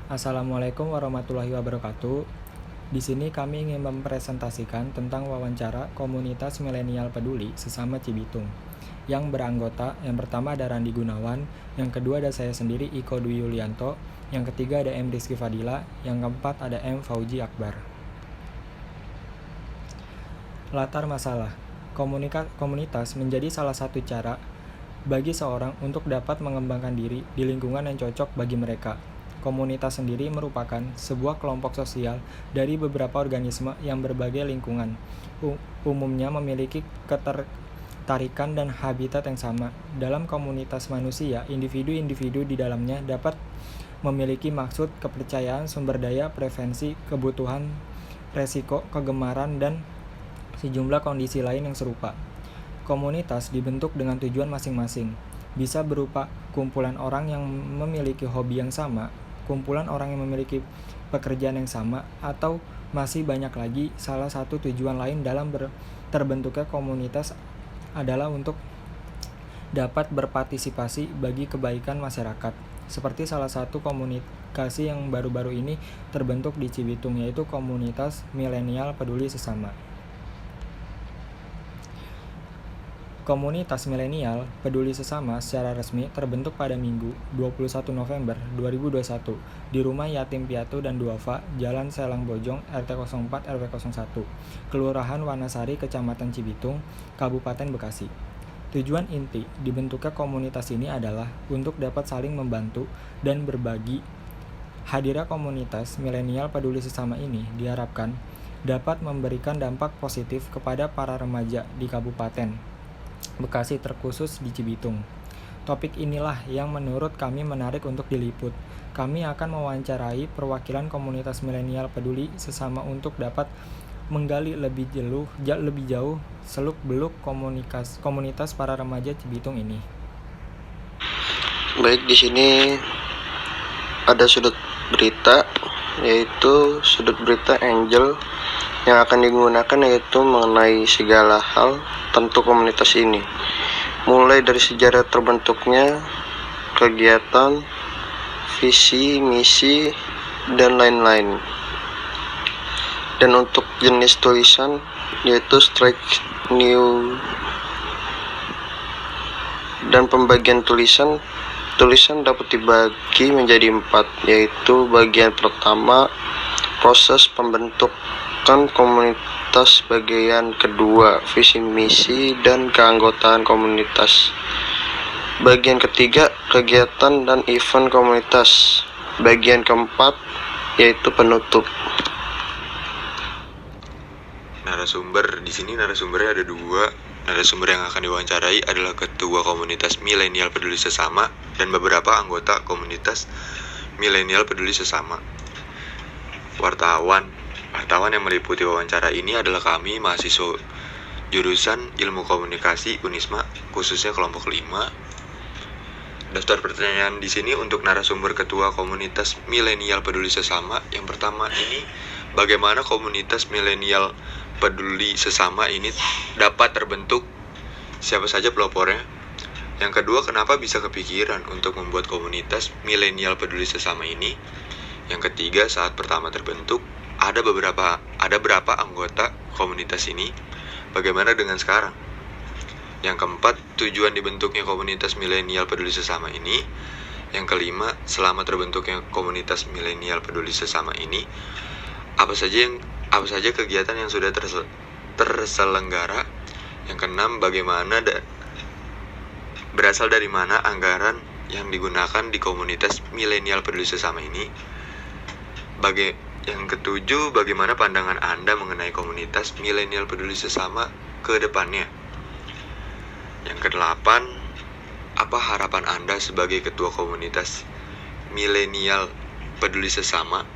Assalamualaikum warahmatullahi wabarakatuh. Di sini kami ingin mempresentasikan tentang wawancara komunitas milenial peduli sesama Cibitung yang beranggota, yang pertama ada Randi Gunawan, yang kedua ada saya sendiri Iko Dwi Yulianto, yang ketiga ada M. Rizky Fadila, yang keempat ada M. Fauji Akbar. Latar masalah. Komunitas menjadi salah satu cara bagi seorang untuk dapat mengembangkan diri di lingkungan yang cocok bagi mereka. Komunitas sendiri merupakan sebuah kelompok sosial dari beberapa organisme yang berbagai lingkungan, umumnya memiliki ketertarikan dan habitat yang sama. Dalam komunitas manusia, individu-individu di dalamnya dapat memiliki maksud, kepercayaan, sumber daya, preferensi, kebutuhan, resiko, kegemaran, dan sejumlah kondisi lain yang serupa. Komunitas dibentuk dengan tujuan masing-masing. Bisa berupa kumpulan orang yang memiliki hobi yang sama, kumpulan orang yang memiliki pekerjaan yang sama, atau masih banyak lagi. Salah satu tujuan lain dalam terbentuknya komunitas adalah untuk dapat berpartisipasi bagi kebaikan masyarakat. Seperti salah satu komunikasi yang baru-baru ini terbentuk di Cibitung, yaitu komunitas milenial peduli sesama. Komunitas milenial peduli sesama secara resmi terbentuk pada Minggu 21 November 2021 di Rumah Yatim Piatu dan Duafa, Jalan Selang Bojong, RT 04 RW 01, Kelurahan Wanasari, Kecamatan Cibitung, Kabupaten Bekasi. Tujuan inti dibentuknya komunitas ini adalah untuk dapat saling membantu dan berbagi. Hadirnya komunitas milenial peduli sesama ini diharapkan dapat memberikan dampak positif kepada para remaja di Kabupaten Bekasi, terkhusus di Cibitung. Topik inilah yang menurut kami menarik untuk diliput. Kami akan mewawancarai perwakilan komunitas milenial peduli sesama untuk dapat menggali lebih jauh seluk-beluk komunitas para remaja Cibitung ini. Baik, di sini ada sudut berita, yaitu sudut berita Angel yang akan digunakan, yaitu mengenai segala hal tentang komunitas ini, mulai dari sejarah terbentuknya, kegiatan, visi, misi, dan lain-lain. Dan untuk jenis tulisan, yaitu strike new, dan pembagian tulisan dapat dibagi menjadi 4, yaitu bagian pertama proses pembentukan komunitas, bagian kedua visi misi dan keanggotaan komunitas, bagian ketiga kegiatan dan event komunitas, bagian keempat yaitu penutup. Narasumber di sini, narasumbernya ada 2. Narasumber yang akan diwawancarai adalah Ketua Komunitas Milenial Peduli Sesama dan beberapa anggota komunitas Milenial Peduli Sesama. Wartawan yang meliputi wawancara ini adalah kami, mahasiswa jurusan Ilmu Komunikasi Unisma, khususnya kelompok 5. Daftar pertanyaan di sini untuk narasumber Ketua Komunitas Milenial Peduli Sesama. Yang pertama ini, bagaimana komunitas milenial peduli sesama ini dapat terbentuk? Siapa saja pelopornya? Yang kedua, kenapa bisa kepikiran untuk membuat komunitas milenial peduli sesama ini? Yang ketiga, saat pertama terbentuk, ada berapa anggota komunitas ini? Bagaimana dengan sekarang? Yang keempat, tujuan dibentuknya komunitas milenial peduli sesama ini. Yang kelima, selama terbentuknya komunitas milenial peduli sesama ini, apa saja kegiatan yang sudah terselenggara. Yang keenam, bagaimana berasal dari mana anggaran yang digunakan di komunitas milenial peduli sesama ini. Yang ketujuh, bagaimana pandangan Anda mengenai komunitas milenial peduli sesama ke depannya. Yang kedelapan, apa harapan Anda sebagai ketua komunitas milenial peduli sesama?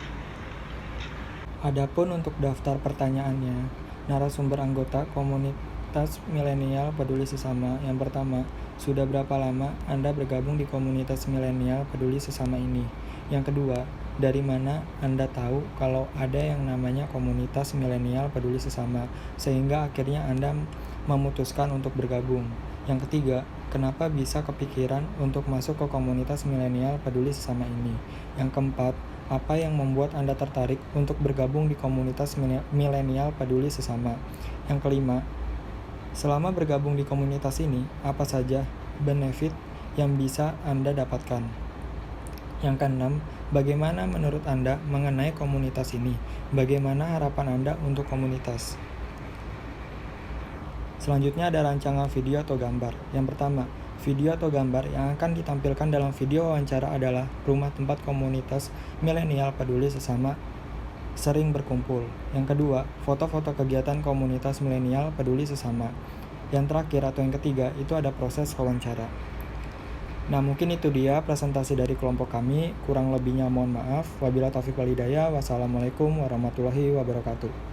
Adapun untuk daftar pertanyaannya, narasumber anggota komunitas milenial peduli sesama. Yang pertama, sudah berapa lama Anda bergabung di komunitas milenial peduli sesama ini? Yang kedua, dari mana Anda tahu kalau ada yang namanya komunitas milenial peduli sesama, sehingga akhirnya Anda memutuskan untuk bergabung? Yang ketiga, kenapa bisa kepikiran untuk masuk ke komunitas milenial peduli sesama ini? Yang keempat, apa yang membuat Anda tertarik untuk bergabung di komunitas milenial peduli sesama? Yang kelima, selama bergabung di komunitas ini, apa saja benefit yang bisa Anda dapatkan? Yang keenam, bagaimana menurut Anda mengenai komunitas ini? Bagaimana harapan Anda untuk komunitas? Selanjutnya ada rancangan video atau gambar. Yang pertama, video atau gambar yang akan ditampilkan dalam video wawancara adalah rumah tempat komunitas milenial peduli sesama sering berkumpul. Yang kedua, foto-foto kegiatan komunitas milenial peduli sesama. Yang terakhir atau yang ketiga, itu ada proses wawancara. Nah, mungkin itu dia presentasi dari kelompok kami. Kurang lebihnya mohon maaf. Wabillahi taufiq wal hidayah. Wassalamualaikum warahmatullahi wabarakatuh.